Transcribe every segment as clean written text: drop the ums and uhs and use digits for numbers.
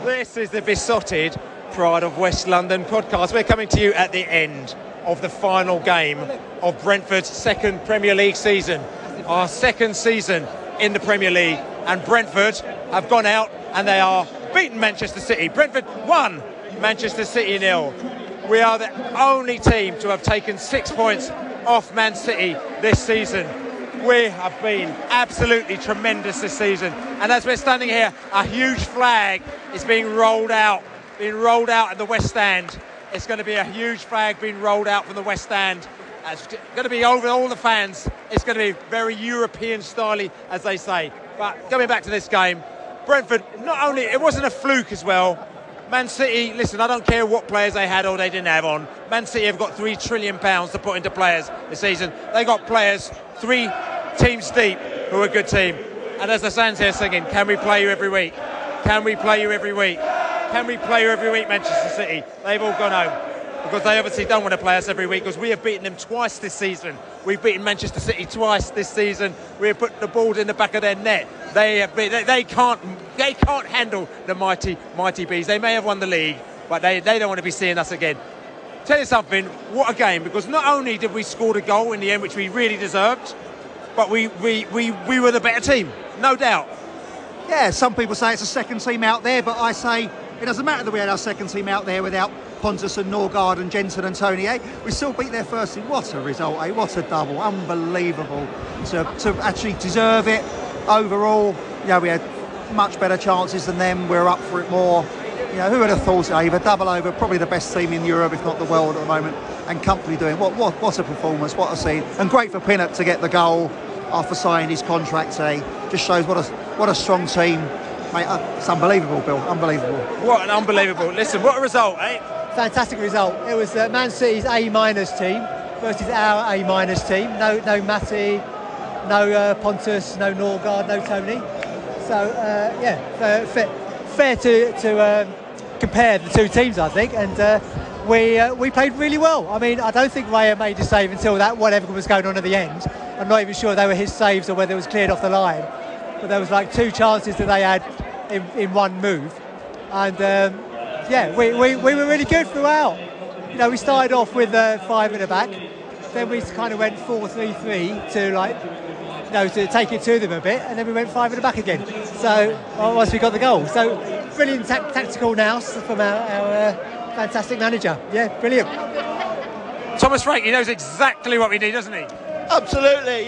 This is the Besotted Pride of West London podcast. We're coming to you at the end of the final game of Brentford's second Premier League season. Our second season in the Premier League, and Brentford have gone out and they are beaten Manchester City. Brentford 1, Manchester City 0. We are the only team to have taken 6 points off Man City this season. We have been absolutely tremendous this season, and as we're standing here, a huge flag is being rolled out at the West Stand. It's going to be a huge flag being rolled out from the West Stand. It's going to be over all the fans. It's going to be very European style, as they say. But coming back to this game, Brentford, not only, it wasn't a fluke as well. Man City, listen, I don't care what players they had or they didn't have on. Man City have got £3 trillion to put into players this season. They got players 3 teams deep who are a good team. And as the fans here singing, can we play you every week? Can we play you every week? Can we play you every week, Manchester City? They've all gone home because they obviously don't want to play us every week, because we have beaten them twice this season. We've beaten Manchester City twice this season. We have put the ball in the back of their net. They can't handle the mighty bees. They may have won the league, but they don't want to be seeing us again. Tell you something, what a game, because not only did we score the goal in the end, which we really deserved, but we were the better team, no doubt. Yeah, some people say it's a second team out there, but I say it doesn't matter that we had our second team out there without Pontus and Norgard and Jensen and Tony. We still beat their first team. What a result, what a double. Unbelievable to actually deserve it overall. We had much better chances than them. We're up for it more. Who would have thought it? A double over, probably the best team in Europe, if not the world at the moment, and comfortably doing what a performance, what a scene. And great for Pinnock to get the goal after signing his contract. Just shows what a strong team. Mate, it's unbelievable, Bill. Unbelievable. What an unbelievable. Listen, what a result, eh? Fantastic result. It was Man City's A- team versus our A- team. No Matty, no Pontus, no Norgard, no Tony. So fair to compare the two teams, I think, and we played really well. I mean, I don't think Raya made a save until whatever was going on at the end. I'm not even sure they were his saves or whether it was cleared off the line. But there was like 2 chances that they had in one move, and we were really good throughout. We started off with 5 in the back, then we kind of went 4-3-3 to take it to them a bit, and then we went 5 in the back again. So once we got the goal, so brilliant tactical nous from our fantastic manager. Yeah, brilliant. Thomas Frank, he knows exactly what we need, doesn't he? Absolutely.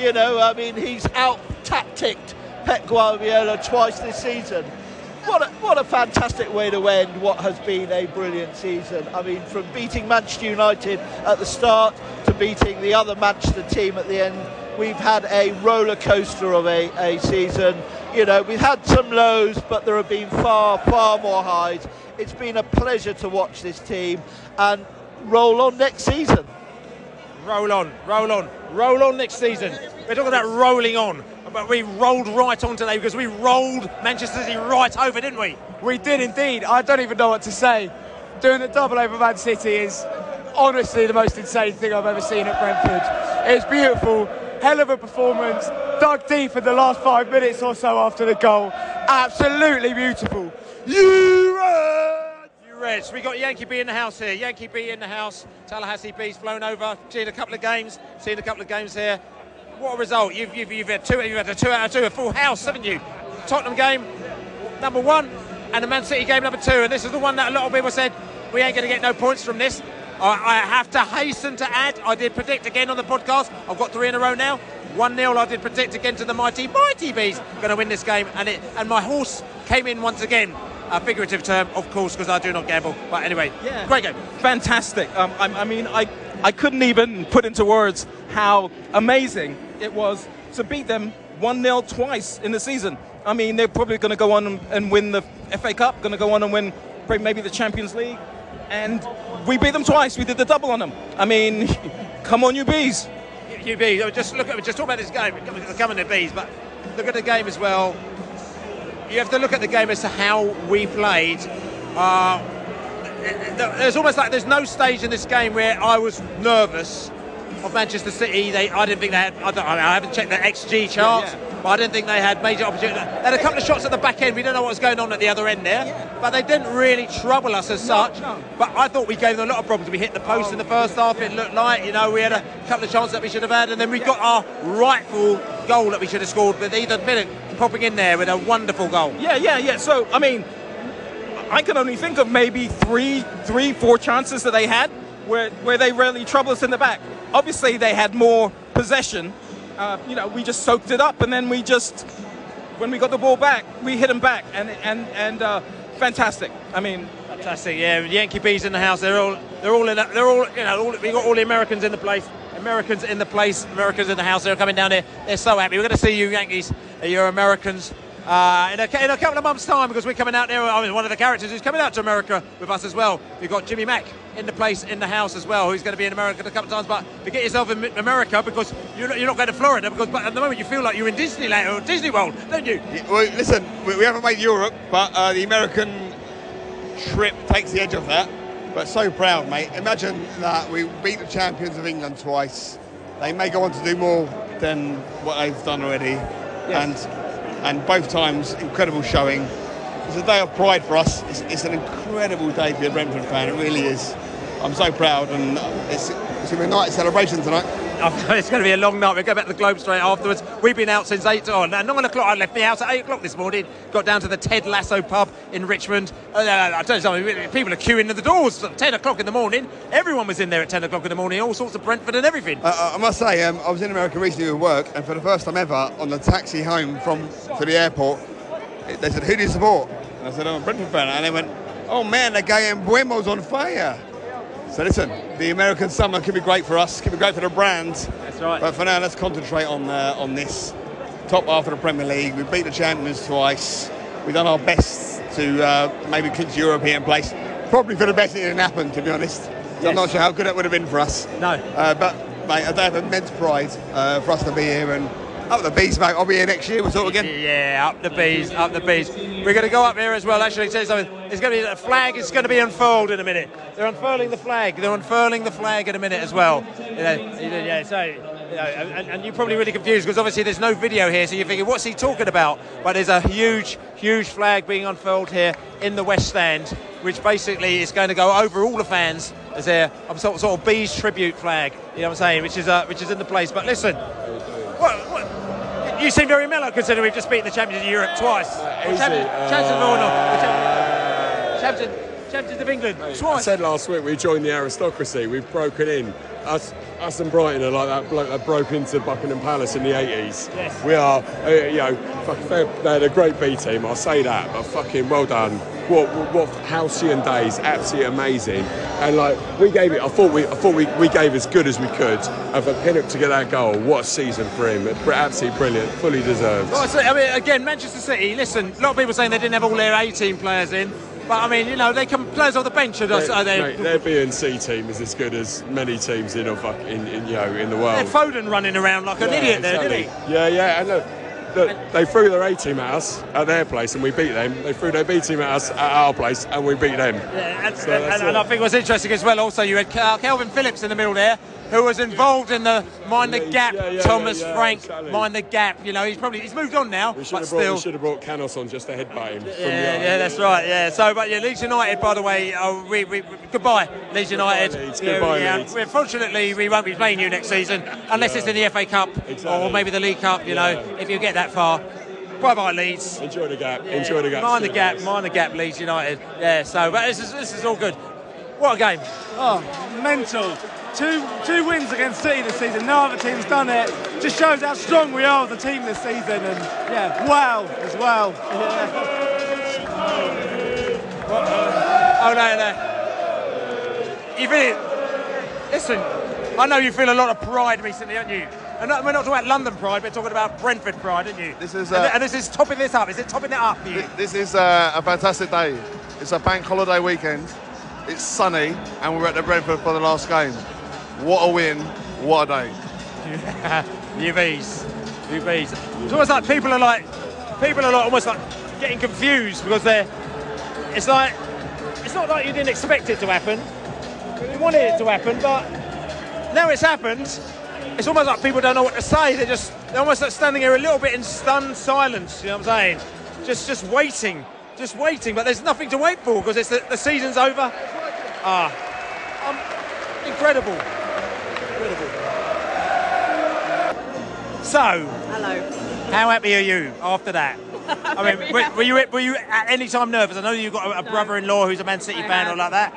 He's out-tacticked Pep Guardiola twice this season. What a fantastic way to end what has been a brilliant season. From beating Manchester United at the start to beating the other Manchester team at the end, we've had a roller coaster of a season. We've had some lows, but there have been far more highs. It's been a pleasure to watch this team, and roll on next season. Roll on next season. We're talking about rolling on, but we rolled right on today because we rolled Manchester City right over, didn't we? We did indeed. I don't even know what to say. Doing the double over Man City is honestly the most insane thing I've ever seen at Brentford. It's beautiful, hell of a performance, dug deep in the last 5 minutes or so after the goal. Absolutely beautiful. You Reds. We got Yankee B in the house here. Yankee B in the house. Tallahassee B's flown over. Seen a couple of games here. What a result! You've had a 2 out of 2, a full house, haven't you? Tottenham game number 1, and the Man City game number 2. And this is the one that a lot of people said we ain't going to get no points from this. I have to hasten to add, I did predict again on the podcast. I've got 3 in a row now. 1-0. I did predict again to the mighty Bees. Going to win this game, and my horse came in once again. A figurative term, of course, because I do not gamble. But anyway, yeah. Great game. Fantastic. I couldn't even put into words how amazing it was to beat them 1-0 twice in the season. They're probably going to go on and win the FA Cup, going to go on and win maybe the Champions League. And we beat them twice. We did the double on them. Come on, you Bees. You Bees. Just talk about this game. Come on, the Bees. But look at the game as well. You have to look at the game as to how we played. There's almost like there's no stage in this game where I was nervous of Manchester City. I didn't think they had. I haven't checked the XG charts, but I didn't think they had major opportunities. They had a couple of shots at the back end. We don't know what was going on at the other end there. but they didn't really trouble us as such. No. But I thought we gave them a lot of problems. We hit the post in the first half, it looked like, you know, we had a couple of chances that we should have had, and then we got our rightful goal that we should have scored with Ethan Pinnock popping in there with a wonderful goal. Yeah. So, I mean, I can only think of maybe three, 4 chances that they had where they really troubled us in the back. Obviously, they had more possession. You know, we just soaked it up, and then when we got the ball back, we hit them back, and fantastic. I mean, Fantastic, yeah. Yankee Bees in the house. They're all in. You know, we got all the Americans in the place. Americans in the house. They're coming down here. They're so happy. We're going to see you Yankees, you're Americans, in a couple of months' time, because we're coming out there. I mean, one of the characters who's coming out to America with us as well. We've got Jimmy Mack in the house as well, who's going to be in America a couple of times. But forget yourself in America, because you're not going to Florida, because at the moment you feel like you're in Disneyland or Disney World, don't you? Yeah, well, listen, we haven't made Europe, but the American trip takes the edge off that. But so proud, mate. Imagine that we beat the champions of England twice. They may go on to do more than what they've done already. Yes. And both times, incredible showing. It's a day of pride for us. It's an incredible day to be a Brentford fan. It really is. I'm so proud, and it's going to be a night of celebration tonight. It's going to be a long night. We'll go back to the Globe straight afterwards. We've been out since 9 o'clock. I left the house at 8 o'clock this morning. Got down to the Ted Lasso pub in Richmond. I'll tell you something, people are queuing at the doors at 10 o'clock in the morning. Everyone was in there at 10 o'clock in the morning, all sorts of Brentford and everything. I must say, I was in America recently with work, and for the first time ever, on the taxi home to the airport, they said, "Who do you support?" And I said, "I'm a Brentford fan." And they went, "Oh man, the guy in Buemo's on fire." So listen, the American summer could be great for us, could be great for the brand. That's right. But for now, let's concentrate on this top half of the Premier League. We beat the champions twice. We've done our best to maybe clinch a European place. Probably for the best it didn't happen, to be honest. So I'm not sure how good it would have been for us. No. But mate, I have immense pride for us to be here, and up the bees, mate. I'll be here next year. We'll talk again. Yeah, up the bees. We're going to go up here as well. Actually, tell you something. It's going to be a flag. It's going to be unfurled in a minute. They're unfurling the flag. in a minute as well. Yeah. So, and you're probably really confused, because obviously there's no video here, so you're thinking, what's he talking about? But there's a huge flag being unfurled here in the West Stand, which basically is going to go over all the fans as a sort of bees tribute flag. You know what I'm saying? Which is in the place. But listen, what? You seem very mellow, considering we've just beaten the champions of Europe twice. Champions of England twice. I said last week we joined the aristocracy. We've broken in. Us and Brighton are like that bloke that broke into Buckingham Palace in the 80s. Yes. We are, they're a great B team, I'll say that, but fucking well done. What halcyon days, absolutely amazing. And we gave it, I thought we gave as good as we could. And for Pinnock to get that goal, what a season for him. Absolutely brilliant, fully deserved. Well, I mean, again, Manchester City, listen, a lot of people saying they didn't have all their A-team players in. But I mean, they come players off the bench. Their B and C team is as good as many teams in the world. They're Foden running around like an idiot there, didn't he? Yeah. And look, they threw their A team at us at their place and we beat them. They threw their B team at us at our place and we beat them. Yeah, and I think what's interesting as well, also, you had Calvin Phillips in the middle there, who was involved in the mind the gap. Thomas Frank, exactly. Mind the gap. He's moved on now, We but should have brought Canos on just to headbutt him. Yeah, that's right. Yeah. So, but Leeds United, by the way, we goodbye, Leeds United. Leeds, goodbye, Leeds. Fortunately, we won't be playing you next season unless it's in the FA Cup or maybe the League Cup. If you get that far. Bye, Leeds. Enjoy the gap. Yeah. Enjoy the gap. Mind the gap, Leeds United. Yeah. So, but this is all good. What a game! Oh, mental. Two wins against City this season. No other team's done it. Just shows how strong we are as a team this season. And yeah, wow as well. Yeah. Oh no. You feel it? Listen, I know you feel a lot of pride recently, aren't you? And we're not talking about London pride, we're talking about Brentford pride, aren't you? This is and this is topping this up. Is it topping it up for you? This is a fantastic day. It's a bank holiday weekend. It's sunny, and we're at the Brentford for the last game. What a win! What a day! UVs. It's almost like people are almost like getting confused, because it's not like you didn't expect it to happen. You wanted it to happen, but now it's happened. It's almost like people don't know what to say. They're almost like standing here a little bit in stunned silence. You know what I'm saying? Just waiting just waiting, but there's nothing to wait for because the season's over. Incredible. So, hello. How happy are you after that? I mean, were you at any time nervous? I know you've got a brother-in-law who's a Man City fan or like that.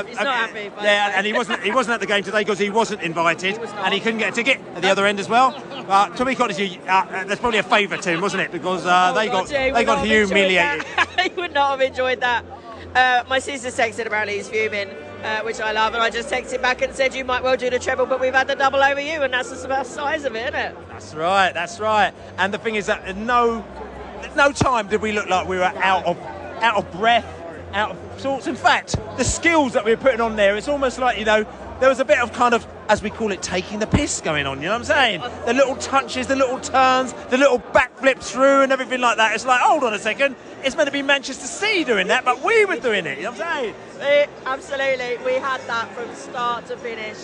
He's not happy. Yeah, and he wasn't at the game today because he wasn't invited, and he couldn't get a ticket at the other end as well. But to be honest, that's probably a favour to him, wasn't it? Because they got humiliated. He would not have enjoyed that. My sister texted apparently he's fuming, which I love, and I just texted back and said you might well do the treble, but we've had the double over you, and that's the size of it, isn't it? That's right. And the thing is that no time did we look like we were out of breath, out of sorts. In fact, the skills that we were putting on there, it's almost like, you know, there was a bit of kind of, as we call it, taking the piss going on, you know what I'm saying? The little touches, the little turns, the little backflips through and everything like that. It's like, hold on a second, it's meant to be Manchester City doing that, but we were doing it, you know what I'm saying? Absolutely, we had that from start to finish.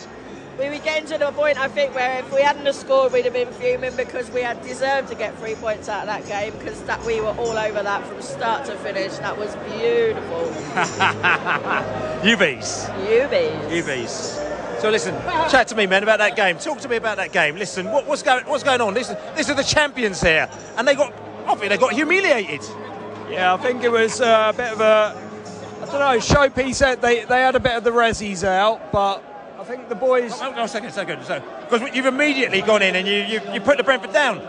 We were getting to the point, I think, where if we hadn't have scored, we'd have been fuming because we had deserved to get 3 points out of that game because we were all over that from start to finish. That was beautiful. UBs. So listen, chat to me, man, about that game. Talk to me about that game. Listen, what's going on? This are the champions here, and they got humiliated. Yeah, I think it was a bit of a, I don't know, showpiece. They had a bit of the resis out, but I think the boys... Oh, second. So, because you've immediately gone in and you put the Brentford down.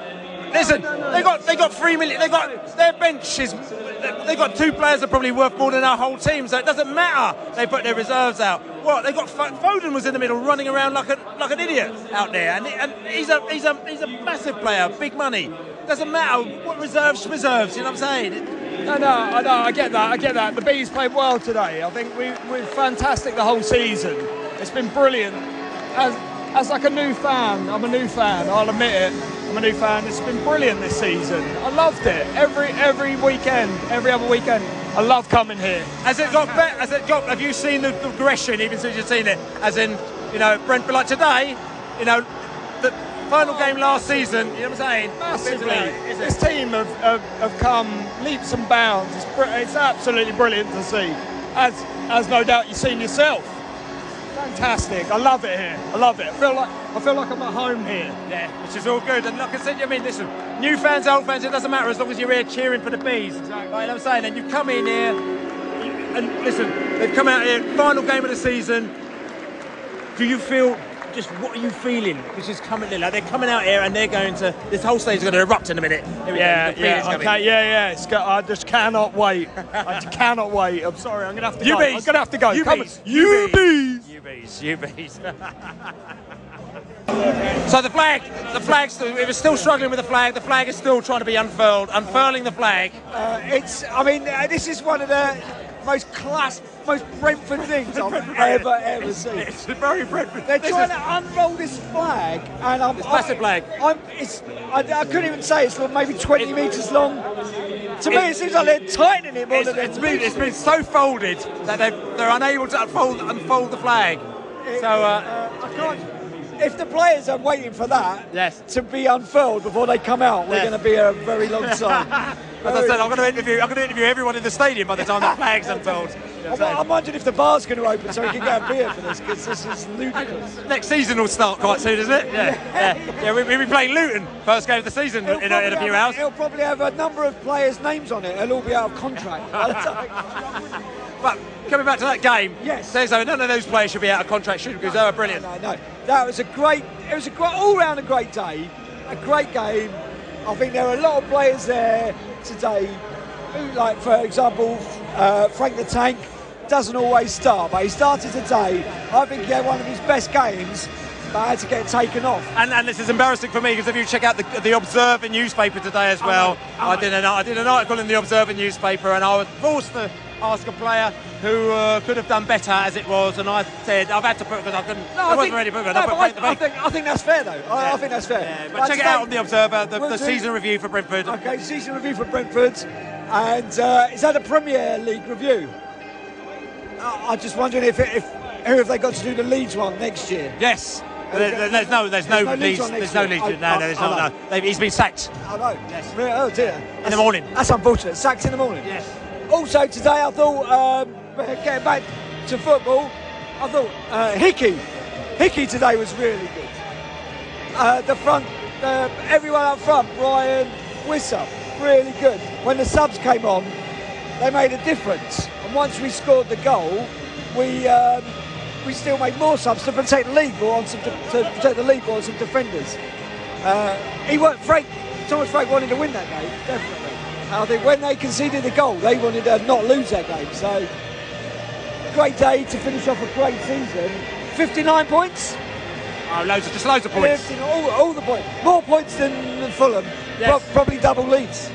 Listen, they got 3 million. They got their benches. They got 2 players that are probably worth more than our whole team. So it doesn't matter. They put their reserves out. What they got? Foden was in the middle, running around like an idiot out there, and he's a massive player, big money. Doesn't matter what reserves. You know what I'm saying? I know, I get that. The Bees played well today. I think we're fantastic the whole season. It's been brilliant. As like a new fan, I'm a new fan, I'll admit it. I'm a new fan. It's been brilliant this season. I loved it. Every weekend, every other weekend, I love coming here. Has it got better? Have you seen the progression even since you've seen it? As in, you know, Brentford, like today, you know, the final game last season, you know what I'm saying? Massively. This team have come leaps and bounds. It's absolutely brilliant to see. As no doubt you've seen yourself. Fantastic. I love it here. I love it. I feel like I'm at home here. Yeah, which is all good. And like I said, I mean, listen, new fans, old fans, it doesn't matter as long as you're here cheering for the Bees. Exactly. Right, you know what I'm saying? And you come in here, and listen, they've come out here, final game of the season. Do you feel, just what are you feeling? Which is coming in, like they're coming out here and they're going to, this whole stage is going to erupt in a minute. Yeah. I just cannot wait. I cannot wait. I'm sorry, I'm going to have to go. I'm going to have to go. UBs. So the flag's, we were still struggling with the flag. The flag is still trying to be unfurled. Unfurling the flag. This is one of the most Brentford things I've ever seen. It's very Brentford. They're trying to unroll this flag, and this massive flag. I couldn't even say it's maybe 20 metres long. To me, it seems like they're tightening it more than it's been so folded that they're unable to unfold the flag. I can't. If the players are waiting for that to be unfurled before they come out, we're going to be a very long time. As I said, I'm going to interview everyone in the stadium by the time the flag's unfurled. I'm wondering if the bar's going to open so we can get a beer for this, because this is ludicrous. Next season will start quite soon, isn't it? Yeah. We'll be playing Luton first game of the season in a few hours. It'll probably have a number of players' names on it. They'll all be out of contract. But coming back to that game, yes, none of those players should be out of contract, because they were brilliant. No. That was all-round a great day, a great game. I think there are a lot of players there today who, like, for example, Frank the Tank doesn't always start, but he started today. I think he had one of his best games, but had to get taken off. And this is embarrassing for me, because if you check out the Observer newspaper today as well, I did an article in the Observer newspaper, and I was forced to ask a player who could have done better as it was, and I said I've had to put it because I couldn't. I wasn't ready to put it. I think that's fair though. I think that's fair. Yeah, but check it out on the Observer, the season review for Brentford. Okay, season review for Brentford, and is that a Premier League review? I'm just wondering who have they got to do the Leeds one next year? Yes. There's no Leeds. There's no Leeds. No, there's not. No. He's been sacked. I know. Yes. Oh dear. In the morning. That's unfortunate. Sacked in the morning. Yes. Also today, I thought, getting back to football, I thought Hickey today was really good. The front, everyone up front, Brian, Wissa, really good. When the subs came on, they made a difference. And once we scored the goal, we still made more subs to protect the league or on some defenders. Thomas Frank wanted to win that game, definitely. And I think when they conceded the goal, they wanted to not lose that game. So, great day to finish off a great season. 59 points. Oh, loads of points. All the points. More points than Fulham. Yes. Probably double leads.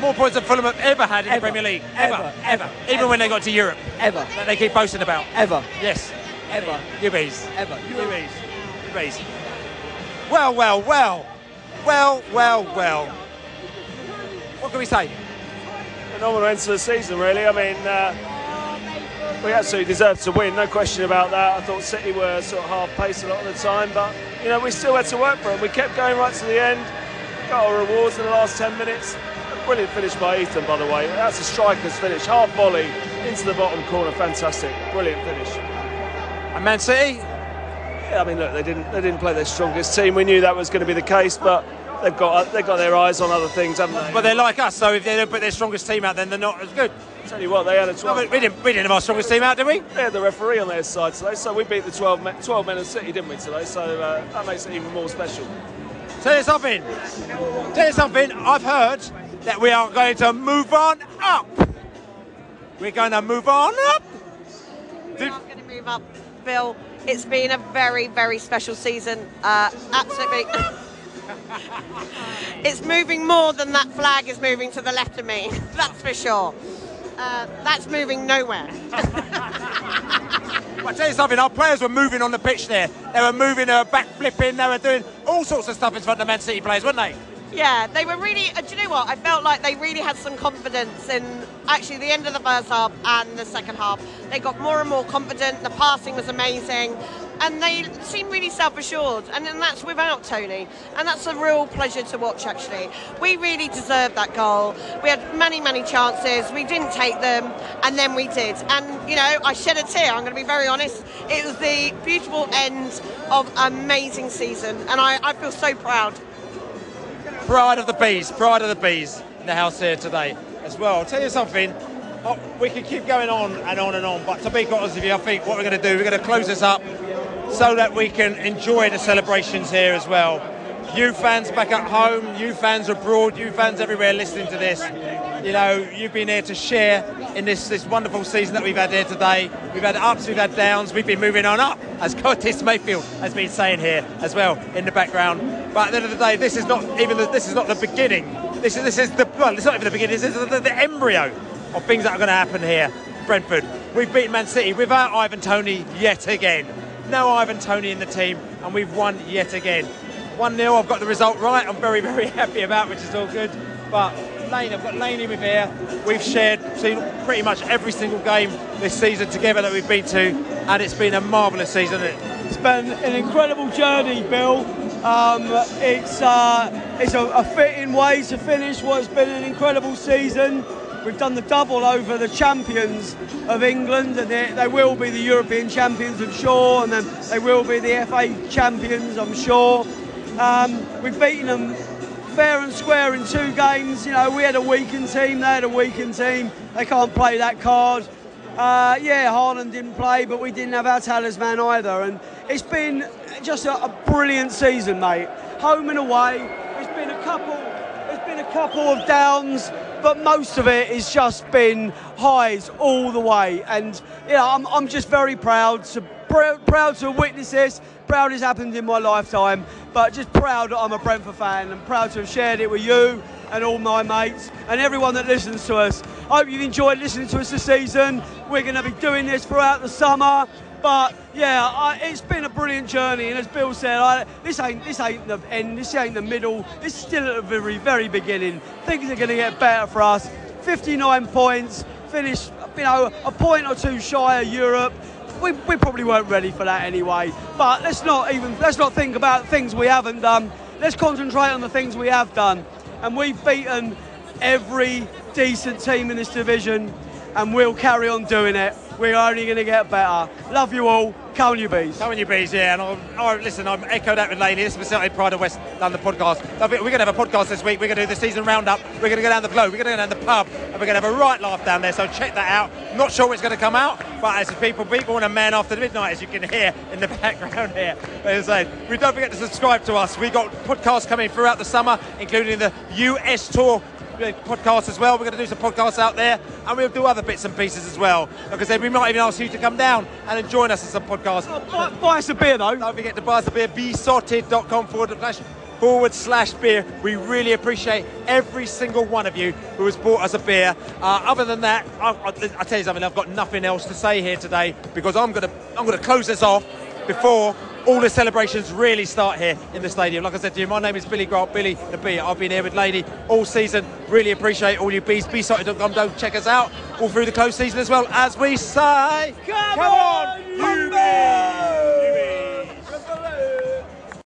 More points than Fulham have ever had in the Premier League. Ever. Even when they got to Europe. Ever. That they keep boasting about. Ever. Yes. Ever. UBs. Ever. UBs. Well. What can we say? Phenomenal end to the season, really. I mean, we absolutely deserved to win, no question about that. I thought City were sort of half-paced a lot of the time, but, you know, we still had to work for it. We kept going right to the end, got our rewards in the last 10 minutes. A brilliant finish by Ethan, by the way. That's a striker's finish, half volley into the bottom corner, fantastic, brilliant finish. And Man City? Yeah, I mean, look, they didn't play their strongest team. We knew that was going to be the case, but they've got their eyes on other things, haven't they? But they're like us, so if they don't put their strongest team out, then they're not as good. Tell you what, they had a 12. No, we didn't have our strongest team out, did we? They had the referee on their side today, so we beat the 12 men of City, didn't we, today? So that makes it even more special. Tell you something. I've heard that we are going to move on up. We're going to move on up. We are going to move up, Bill. It's been a very, very special season. Absolutely. It's moving more than that flag is moving to the left of me. That's for sure. That's moving nowhere. I'll tell you something, our players were moving on the pitch there. They were moving, they were back flipping, they were doing all sorts of stuff in front of the Man City players, weren't they? Yeah, they were really, do you know what? I felt like they really had some confidence in actually the end of the first half and the second half. They got more and more confident, the passing was amazing, and they seemed really self-assured, and then that's without Tony, and that's a real pleasure to watch actually. We really deserved that goal. We had many, many chances, we didn't take them, and then we did. And, you know, I shed a tear, I'm going to be very honest. It was the beautiful end of an amazing season, and I feel so proud. Pride of the bees in the house here today as well. I'll tell you something, we can keep going on and on and on, but to be honest with you, I think what we're going to do, we're going to close this up so that we can enjoy the celebrations here as well. You fans back at home, you fans abroad, you fans everywhere listening to this, you know, you've been here to share in this wonderful season that we've had here today. We've had ups, we've had downs, we've been moving on up, as Curtis Mayfield has been saying here as well in the background. But at the end of the day, this is not the beginning. This is well, it's not even the beginning. This is the embryo of things that are going to happen here. Brentford, we've beaten Man City without Ivan Toney yet again. No Ivan Toney in the team, and we've won yet again. 1-0. I've got the result right. I'm very, very happy about, which is all good. But Lane, I've got Laney with here. We've seen pretty much every single game this season together that we've been to, and it's been a marvellous season, isn't it? It's been an incredible journey, Bill. It's a fitting way to finish what has been an incredible season. We've done the double over the champions of England, and they will be the European champions, I'm sure, and then they will be the FA champions, I'm sure. We've beaten them fair and square in 2 games. You know, we had a weakened team, they had a weakened team. They can't play that card. Haaland didn't play, but we didn't have our talisman either. And it's been just a brilliant season, mate. Home and away. There's been a couple of downs, but most of it has just been highs all the way. And you know, I'm just very proud to witness this. Proud it's happened in my lifetime, but just proud that I'm a Brentford fan and proud to have shared it with you and all my mates and everyone that listens to us. I hope you've enjoyed listening to us this season. We're going to be doing this throughout the summer, but yeah, it's been a brilliant journey. And as Bill said, this ain't the end. This ain't the middle. This is still at the very, very beginning. Things are going to get better for us. 59 points, finished, you know, a point or two shy of Europe. We probably weren't ready for that anyway. But let's not think about things we haven't done. Let's concentrate on the things we have done. And we've beaten every decent team in this division. and we'll carry on doing it. We're only going to get better. Love you all. Come on, you bees. Come on, you bees, yeah. And listen, I'm echo that with Laney. This is the Pride of West London podcast. We're going to have a podcast this week. We're going to do the season roundup. We're going to go down the Globe. We're going to go down the pub. And we're going to have a right laugh down there. So check that out. Not sure what's going to come out, but as people want a man after midnight, as you can hear in the background here. As I say, don't forget to subscribe to us. We've got podcasts coming throughout the summer, including the US tour podcast as well. We're going to do some podcasts out there, and we'll do other bits and pieces as well. Like I said, we might even ask you to come down and join us in some podcasts. Buy us a beer though. Don't forget to buy us a beer. besorted.com/beer. We really appreciate every single one of you who has bought us a beer. Other than that, I'll tell you something. I've got nothing else to say here today, because I'm going to close this off before all the celebrations really start here in the stadium. Like I said to you, my name is Billy Grant, Billy the Bee. I've been here with Lady all season. Really appreciate all you bees. besorted.com. Don't check us out all through the close season as well, as we say. Come on,